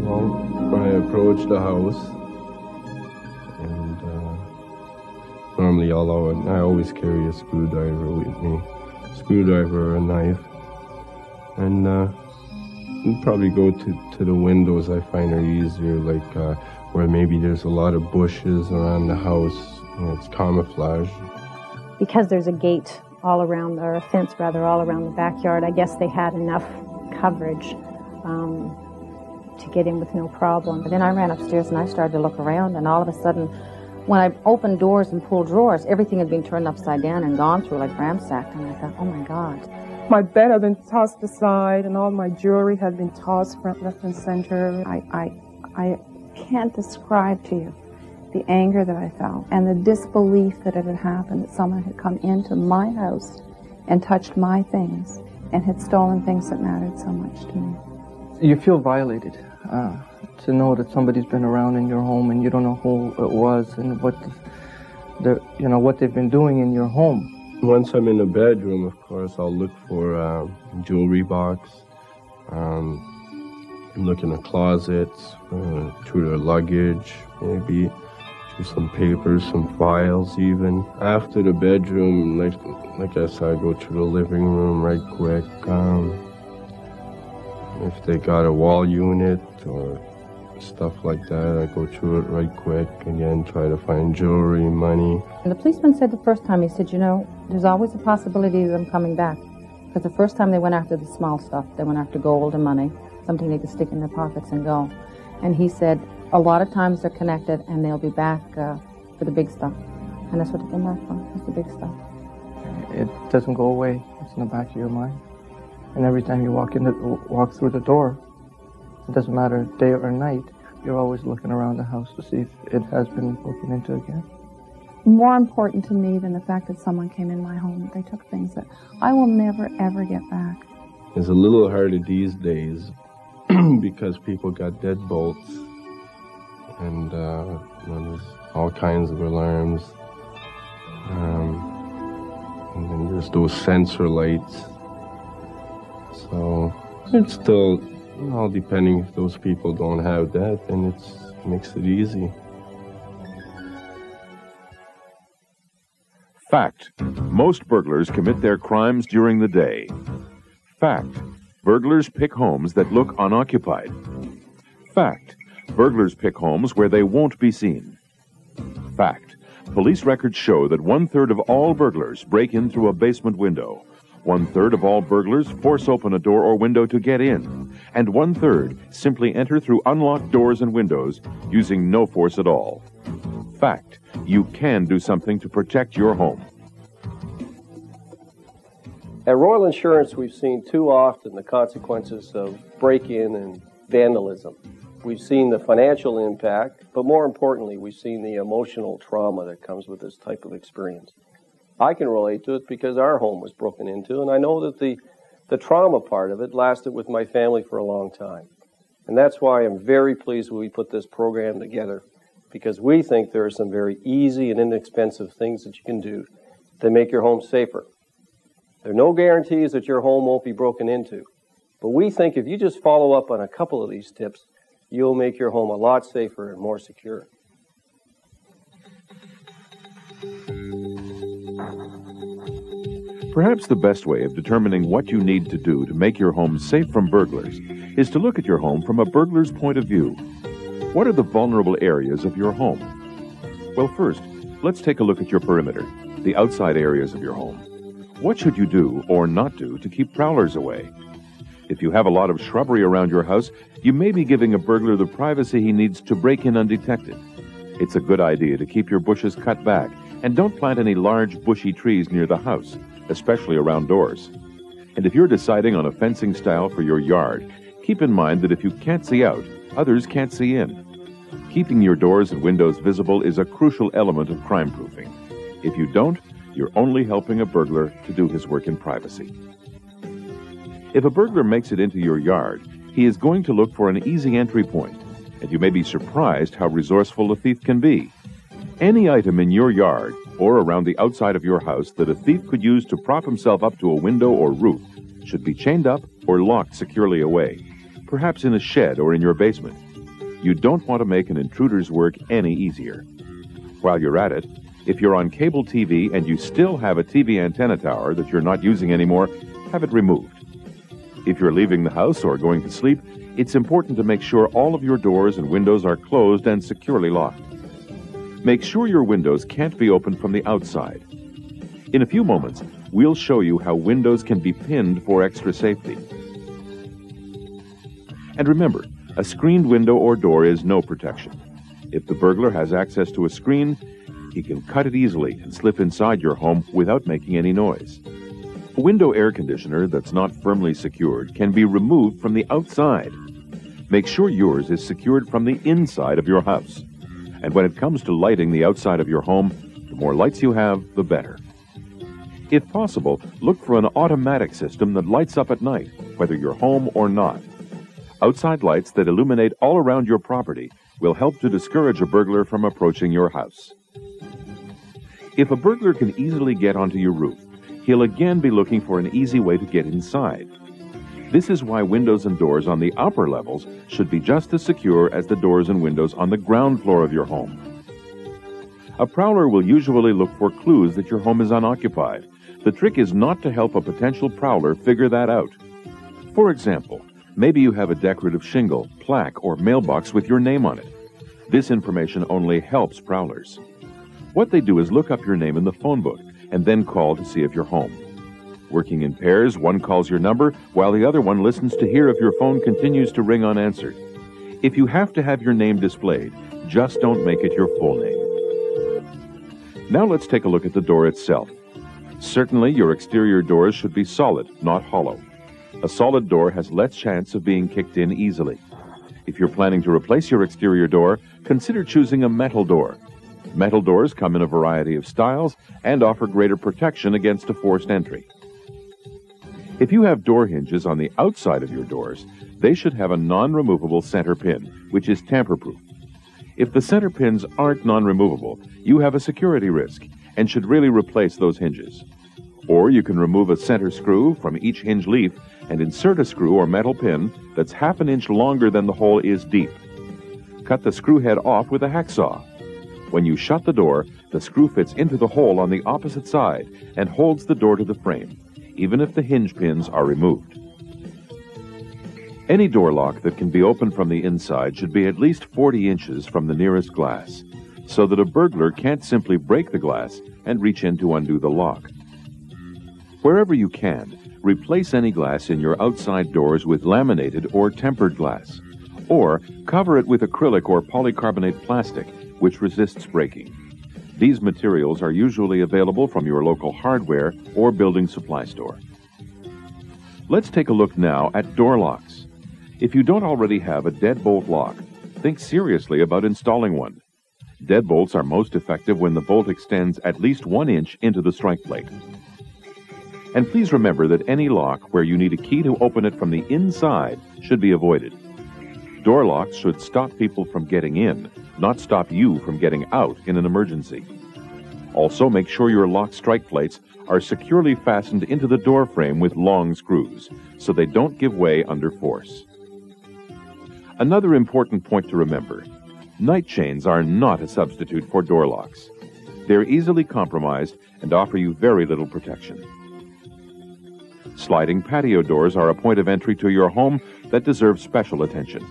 Well, when I approach the house, and normally I always carry a screwdriver with me, screwdriver or a knife, and you probably go to the windows. I find are easier, like where maybe there's a lot of bushes around the house. It's camouflage. Because there's a gate all around, or a fence rather, all around the backyard, I guess they had enough coverage to get in with no problem. But then I ran upstairs and I started to look around, and all of a sudden, when I opened doors and pulled drawers, everything had been turned upside down and gone through like ransacked, and I thought, oh my God. My bed had been tossed aside, and all my jewelry had been tossed front, left, and center. I can't describe to you the anger that I felt and the disbelief that it had happened, that someone had come into my house and touched my things and had stolen things that mattered so much to me. You feel violated to know that somebody's been around in your home and you don't know who it was and what they've been doing in your home. Once I'm in the bedroom, of course, I'll look for a jewelry box. Look in the closets, through the luggage, maybe through some papers, some files even. After the bedroom, like I said, I go to the living room right quick. If they got a wall unit or stuff like that, I go through it right quick. Again, try to find jewelry, money. And the policeman said the first time, he said, you know, there's always a possibility of them coming back. Because the first time they went after the small stuff, they went after gold and money, something they could stick in their pockets and go. And he said, a lot of times they're connected and they'll be back for the big stuff. And that's what they came back for, is the big stuff. It doesn't go away. It's in the back of your mind. And every time you walk through the door, it doesn't matter day or night, you're always looking around the house to see if it has been broken into again. More important to me than the fact that someone came in my home, they took things that I will never, ever get back. It's a little harder these days because people got deadbolts and there's all kinds of alarms. And then there's those sensor lights. So it's still, all depending if those people don't have that, then it makes it easy. Fact: most burglars commit their crimes during the day. Fact: burglars pick homes that look unoccupied. Fact: burglars pick homes where they won't be seen. Fact: police records show that 1/3 of all burglars break in through a basement window. 1/3 of all burglars force open a door or window to get in. And 1/3 simply enter through unlocked doors and windows using no force at all. Fact: you can do something to protect your home. At Royal Insurance, we've seen too often the consequences of break-in and vandalism. We've seen the financial impact, but more importantly, we've seen the emotional trauma that comes with this type of experience. I can relate to it because our home was broken into, and I know that the trauma part of it lasted with my family for a long time. And that's why I'm very pleased when we put this program together, because we think there are some very easy and inexpensive things that you can do to make your home safer. There are no guarantees that your home won't be broken into, but we think if you just follow up on a couple of these tips, you'll make your home a lot safer and more secure. Perhaps the best way of determining what you need to do to make your home safe from burglars is to look at your home from a burglar's point of view. What are the vulnerable areas of your home? Well, first, let's take a look at your perimeter, the outside areas of your home. What should you do or not do to keep prowlers away? If you have a lot of shrubbery around your house, you may be giving a burglar the privacy he needs to break in undetected. It's a good idea to keep your bushes cut back and don't plant any large bushy trees near the house, especially around doors. And if you're deciding on a fencing style for your yard, keep in mind that if you can't see out, others can't see in. Keeping your doors and windows visible is a crucial element of crime-proofing. If you don't, you're only helping a burglar to do his work in privacy. If a burglar makes it into your yard, he is going to look for an easy entry point, and you may be surprised how resourceful a thief can be. Any item in your yard or around the outside of your house that a thief could use to prop himself up to a window or roof should be chained up or locked securely away, perhaps in a shed or in your basement. you don't want to make an intruder's work any easier. While you're at it, if you're on cable TV and you still have a TV antenna tower that you're not using anymore, have it removed. If you're leaving the house or going to sleep, it's important to make sure all of your doors and windows are closed and securely locked. Make sure your windows can't be opened from the outside. In a few moments, we'll show you how windows can be pinned for extra safety. And remember, a screened window or door is no protection. If the burglar has access to a screen, he can cut it easily and slip inside your home without making any noise. A window air conditioner that's not firmly secured can be removed from the outside. Make sure yours is secured from the inside of your house. And when it comes to lighting the outside of your home, the more lights you have, the better. If possible, look for an automatic system that lights up at night, whether you're home or not. Outside lights that illuminate all around your property will help to discourage a burglar from approaching your house. If a burglar can easily get onto your roof, he'll again be looking for an easy way to get inside. This is why windows and doors on the upper levels should be just as secure as the doors and windows on the ground floor of your home. A prowler will usually look for clues that your home is unoccupied. The trick is not to help a potential prowler figure that out. For example, maybe you have a decorative shingle, plaque, or mailbox with your name on it. This information only helps prowlers. What they do is look up your name in the phone book and then call to see if you're home. Working in pairs, one calls your number while the other one listens to hear if your phone continues to ring unanswered. If you have to have your name displayed, just don't make it your full name. Now let's take a look at the door itself. Certainly, your exterior doors should be solid, not hollow. A solid door has less chance of being kicked in easily. If you're planning to replace your exterior door, consider choosing a metal door. Metal doors come in a variety of styles and offer greater protection against a forced entry. If you have door hinges on the outside of your doors, they should have a non-removable center pin, which is tamper-proof. If the center pins aren't non-removable, you have a security risk and should really replace those hinges. Or you can remove a center screw from each hinge leaf and insert a screw or metal pin that's half an inch longer than the hole is deep. Cut the screw head off with a hacksaw. When you shut the door, the screw fits into the hole on the opposite side and holds the door to the frame, even if the hinge pins are removed. Any door lock that can be opened from the inside should be at least 40 inches from the nearest glass, so that a burglar can't simply break the glass and reach in to undo the lock. Wherever you can, replace any glass in your outside doors with laminated or tempered glass, or cover it with acrylic or polycarbonate plastic, which resists breaking. These materials are usually available from your local hardware or building supply store. Let's take a look now at door locks. If you don't already have a deadbolt lock, think seriously about installing one. Deadbolts are most effective when the bolt extends at least 1 inch into the strike plate. And please remember that any lock where you need a key to open it from the inside should be avoided. Door locks should stop people from getting in, not stop you from getting out in an emergency. Also, make sure your lock strike plates are securely fastened into the door frame with long screws, so they don't give way under force. Another important point to remember: night chains are not a substitute for door locks. They're easily compromised and offer you very little protection. Sliding patio doors are a point of entry to your home that deserves special attention.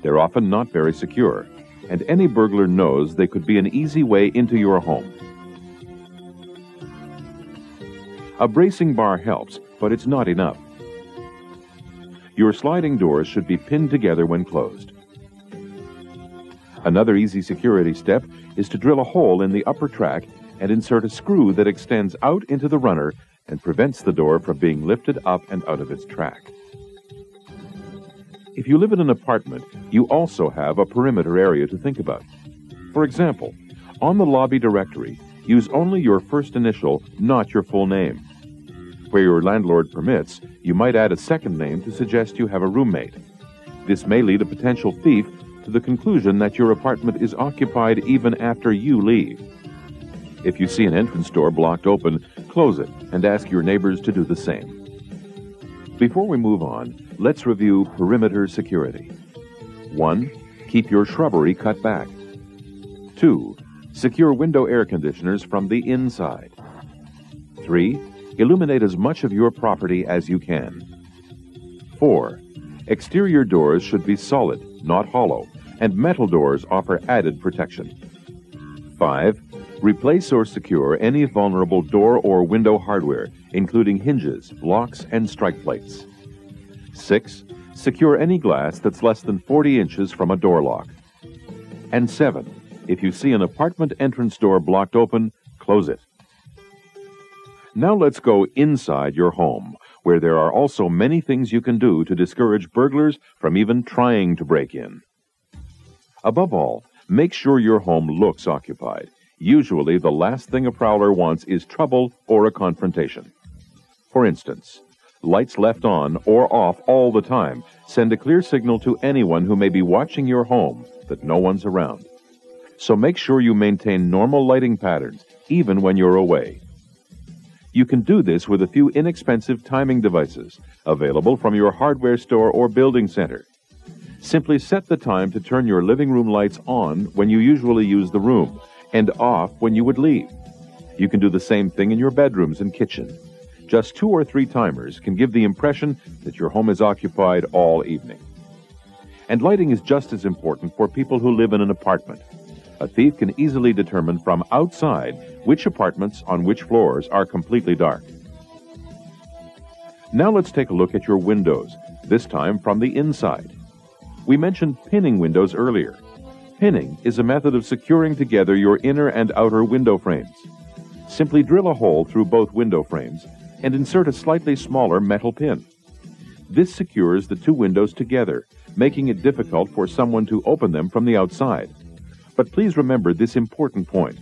They're often not very secure, and any burglar knows they could be an easy way into your home. A bracing bar helps, but it's not enough. Your sliding doors should be pinned together when closed. Another easy security step is to drill a hole in the upper track and insert a screw that extends out into the runner and prevents the door from being lifted up and out of its track. If you live in an apartment, you also have a perimeter area to think about. For example, on the lobby directory, use only your first initial, not your full name. Where your landlord permits, you might add a second name to suggest you have a roommate. This may lead a potential thief to the conclusion that your apartment is occupied even after you leave. If you see an entrance door blocked open, close it and ask your neighbors to do the same. Before we move on, let's review perimeter security. 1. Keep your shrubbery cut back. 2. Secure window air conditioners from the inside. 3. Illuminate as much of your property as you can. 4. Exterior doors should be solid, not hollow, and metal doors offer added protection. 5. Replace or secure any vulnerable door or window hardware, including hinges, locks, and strike plates. 6. Secure any glass that's less than 40 inches from a door lock. And 7. If you see an apartment entrance door blocked open, close it. Now let's go inside your home, where there are also many things you can do to discourage burglars from even trying to break in. Above all, make sure your home looks occupied. Usually, the last thing a prowler wants is trouble or a confrontation. For instance, lights left on or off all the time send a clear signal to anyone who may be watching your home that no one's around. So make sure you maintain normal lighting patterns, even when you're away. You can do this with a few inexpensive timing devices available from your hardware store or building center. Simply set the time to turn your living room lights on when you usually use the room and off when you would leave. You can do the same thing in your bedrooms and kitchen. Just 2 or 3 timers can give the impression that your home is occupied all evening. And lighting is just as important for people who live in an apartment. A thief can easily determine from outside which apartments on which floors are completely dark. Now let's take a look at your windows, this time from the inside. We mentioned pinning windows earlier. Pinning is a method of securing together your inner and outer window frames. Simply drill a hole through both window frames and insert a slightly smaller metal pin. This secures the 2 windows together, making it difficult for someone to open them from the outside. But please remember this important point.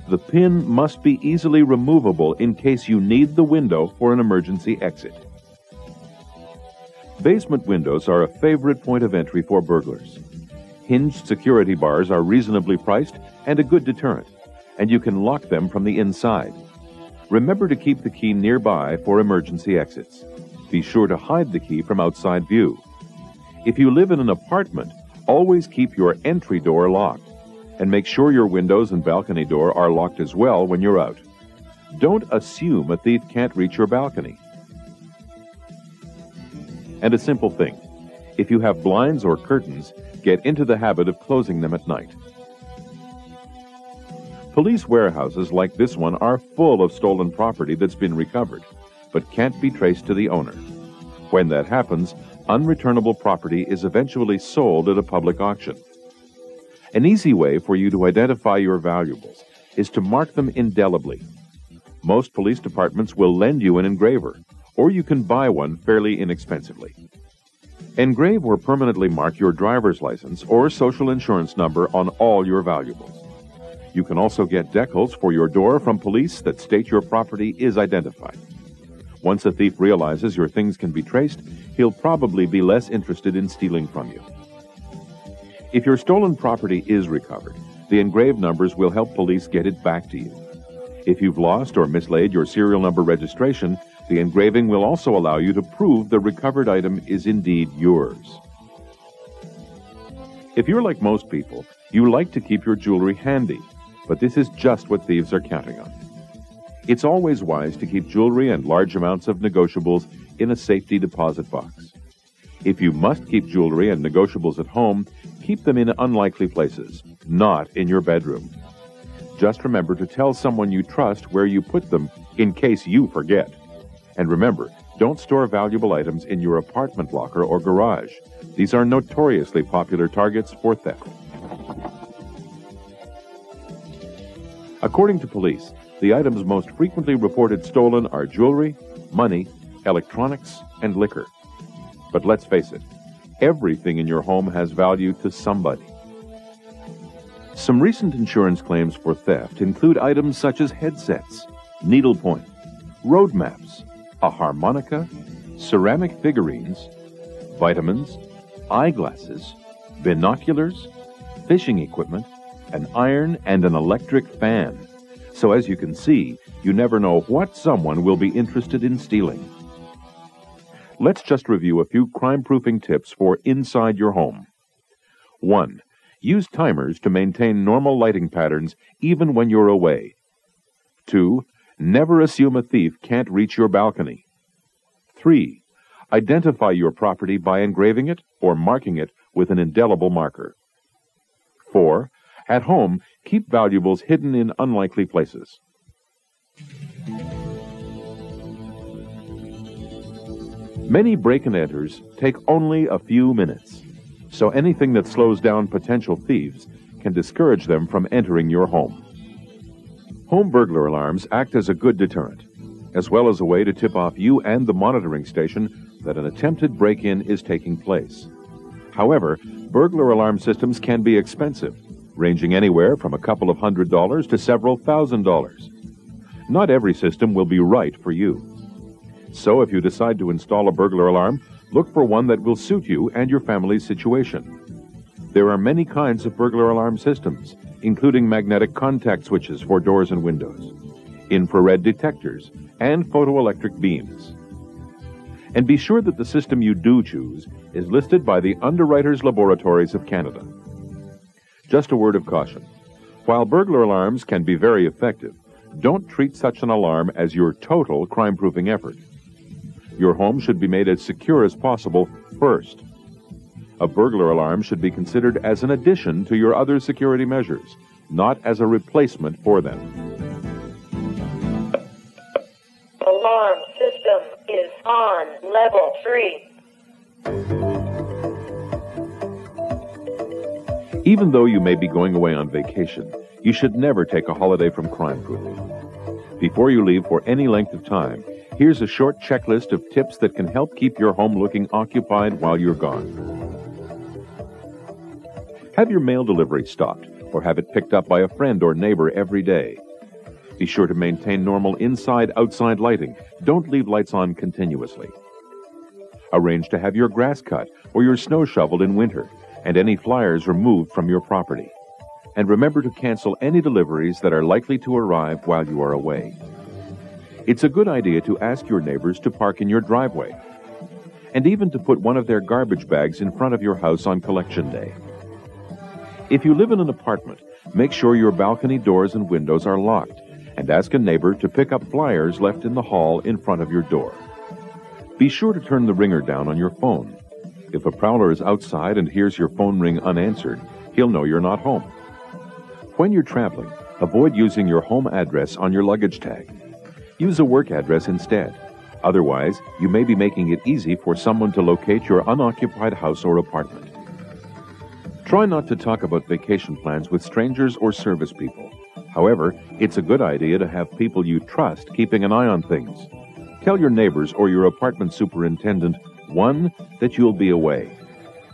The pin must be easily removable in case you need the window for an emergency exit. Basement windows are a favorite point of entry for burglars. Hinged security bars are reasonably priced and a good deterrent, and you can lock them from the inside. Remember to keep the key nearby for emergency exits. Be sure to hide the key from outside view. If you live in an apartment, always keep your entry door locked, and make sure your windows and balcony door are locked as well when you're out. Don't assume a thief can't reach your balcony. And a simple thing, if you have blinds or curtains, get into the habit of closing them at night. Police warehouses like this one are full of stolen property that's been recovered, but can't be traced to the owner. When that happens, unreturnable property is eventually sold at a public auction. An easy way for you to identify your valuables is to mark them indelibly. Most police departments will lend you an engraver, or you can buy one fairly inexpensively. Engrave or permanently mark your driver's license or social insurance number on all your valuables. You can also get decals for your door from police that state your property is identified. Once a thief realizes your things can be traced, he'll probably be less interested in stealing from you. If your stolen property is recovered, the engraved numbers will help police get it back to you. If you've lost or mislaid your serial number registration, the engraving will also allow you to prove the recovered item is indeed yours. If you're like most people, you like to keep your jewelry handy, but this is just what thieves are counting on. It's always wise to keep jewelry and large amounts of negotiables in a safety deposit box. If you must keep jewelry and negotiables at home, keep them in unlikely places, not in your bedroom. Just remember to tell someone you trust where you put them in case you forget. And remember, don't store valuable items in your apartment locker or garage. These are notoriously popular targets for theft. According to police, the items most frequently reported stolen are jewelry, money, electronics, and liquor. But let's face it, everything in your home has value to somebody. Some recent insurance claims for theft include items such as headsets, needlepoint, road maps, a harmonica, ceramic figurines, vitamins, eyeglasses, binoculars, fishing equipment, an iron, and an electric fan. So as you can see, you never know what someone will be interested in stealing. Let's just review a few crime-proofing tips for inside your home. 1. Use timers to maintain normal lighting patterns even when you're away. 2. Never assume a thief can't reach your balcony. 3. Identify your property by engraving it or marking it with an indelible marker. 4. At home, keep valuables hidden in unlikely places. Many break-and-enters take only a few minutes, so anything that slows down potential thieves can discourage them from entering your home. Home burglar alarms act as a good deterrent, as well as a way to tip off you and the monitoring station that an attempted break-in is taking place. However, burglar alarm systems can be expensive, ranging anywhere from a couple of $100s to several $1,000s. Not every system will be right for you. So if you decide to install a burglar alarm, look for one that will suit you and your family's situation. There are many kinds of burglar alarm systems, including magnetic contact switches for doors and windows, infrared detectors, and photoelectric beams. And be sure that the system you do choose is listed by the Underwriters Laboratories of Canada. Just a word of caution. While burglar alarms can be very effective, don't treat such an alarm as your total crime-proofing effort. Your home should be made as secure as possible first. A burglar alarm should be considered as an addition to your other security measures, not as a replacement for them. Alarm system is on level 3. Even though you may be going away on vacation, you should never take a holiday from crime-proofing. Before you leave for any length of time, here's a short checklist of tips that can help keep your home looking occupied while you're gone. Have your mail delivery stopped, or have it picked up by a friend or neighbor every day. Be sure to maintain normal inside-outside lighting. Don't leave lights on continuously. Arrange to have your grass cut or your snow shoveled in winter, and any flyers removed from your property. And remember to cancel any deliveries that are likely to arrive while you are away. It's a good idea to ask your neighbors to park in your driveway, and even to put one of their garbage bags in front of your house on collection day. If you live in an apartment, make sure your balcony doors and windows are locked, and ask a neighbor to pick up flyers left in the hall in front of your door. Be sure to turn the ringer down on your phone. If a prowler is outside and hears your phone ring unanswered, he'll know you're not home. When you're traveling, avoid using your home address on your luggage tag. Use a work address instead. Otherwise, you may be making it easy for someone to locate your unoccupied house or apartment. Try not to talk about vacation plans with strangers or service people. However, it's a good idea to have people you trust keeping an eye on things. Tell your neighbors or your apartment superintendent, 1, that you'll be away,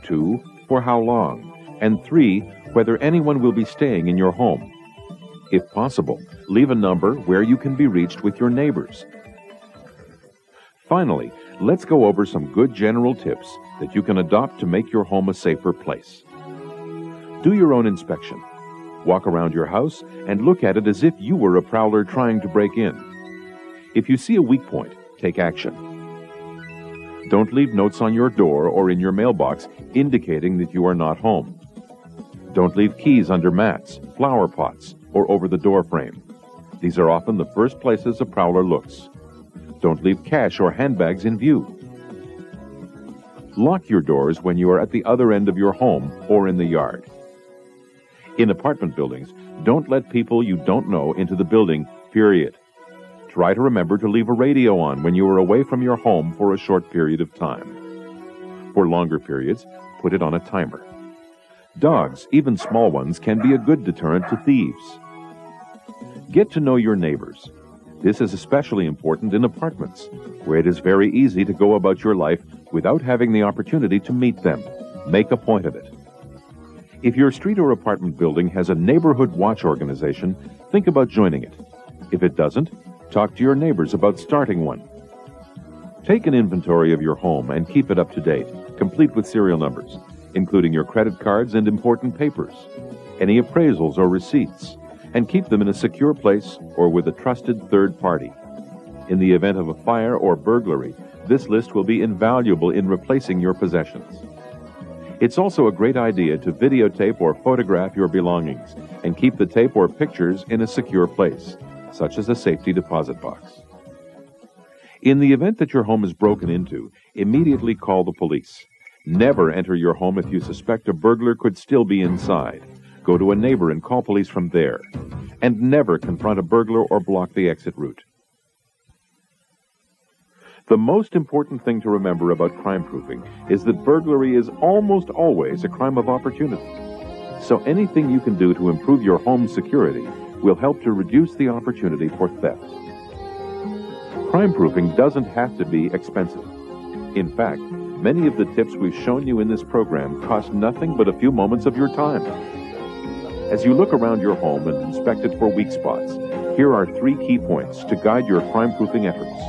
2, for how long, and 3, whether anyone will be staying in your home. If possible, leave a number where you can be reached with your neighbors. Finally, let's go over some good general tips that you can adopt to make your home a safer place. Do your own inspection. Walk around your house and look at it as if you were a prowler trying to break in. If you see a weak point, take action. Don't leave notes on your door or in your mailbox indicating that you are not home. Don't leave keys under mats, flower pots, or over the door frame. These are often the first places a prowler looks. Don't leave cash or handbags in view. Lock your doors when you are at the other end of your home or in the yard. In apartment buildings, don't let people you don't know into the building, period. Try to remember to leave a radio on when you are away from your home for a short period of time. For longer periods, put it on a timer. Dogs, even small ones, can be a good deterrent to thieves. Get to know your neighbors. This is especially important in apartments, where it is very easy to go about your life without having the opportunity to meet them. Make a point of it. If your street or apartment building has a neighborhood watch organization, think about joining it. If it doesn't, talk to your neighbors about starting one. Take an inventory of your home and keep it up to date, complete with serial numbers, including your credit cards and important papers, any appraisals or receipts, and keep them in a secure place or with a trusted third party. In the event of a fire or burglary, this list will be invaluable in replacing your possessions. It's also a great idea to videotape or photograph your belongings and keep the tape or pictures in a secure place, such as a safety deposit box. In the event that your home is broken into, immediately call the police. Never enter your home if you suspect a burglar could still be inside. Go to a neighbor and call police from there. And never confront a burglar or block the exit route. The most important thing to remember about crime-proofing is that burglary is almost always a crime of opportunity. So anything you can do to improve your home's security will help to reduce the opportunity for theft. Crime-proofing doesn't have to be expensive. In fact, many of the tips we've shown you in this program cost nothing but a few moments of your time. As you look around your home and inspect it for weak spots, here are 3 key points to guide your crime-proofing efforts.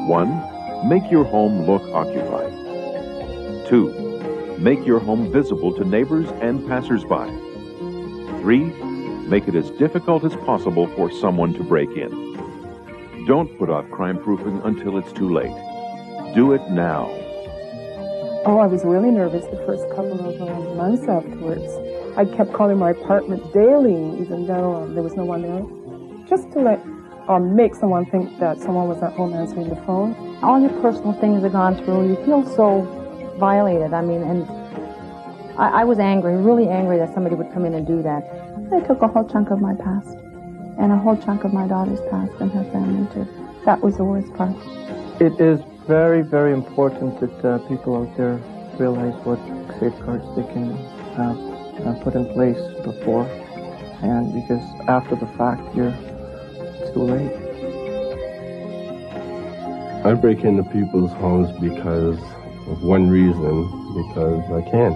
1. Make your home look occupied. 2. Make your home visible to neighbors and passers-by. 3. Make it as difficult as possible for someone to break in. Don't put off crime-proofing until it's too late. Do it now. Oh, I was really nervous the first couple of months afterwards. I kept calling my apartment daily, even though there was no one there, just to make someone think that someone was at home answering the phone. All your personal things have gone through. You feel so violated. I mean, and I was angry, really angry that somebody would come in and do that. They took a whole chunk of my past and a whole chunk of my daughter's past and her family too. That was the worst part. It is very, very important that people out there realize what safeguards they can have put in place before, and because after the fact, it's too late. I break into people's homes because of one reason, because I can.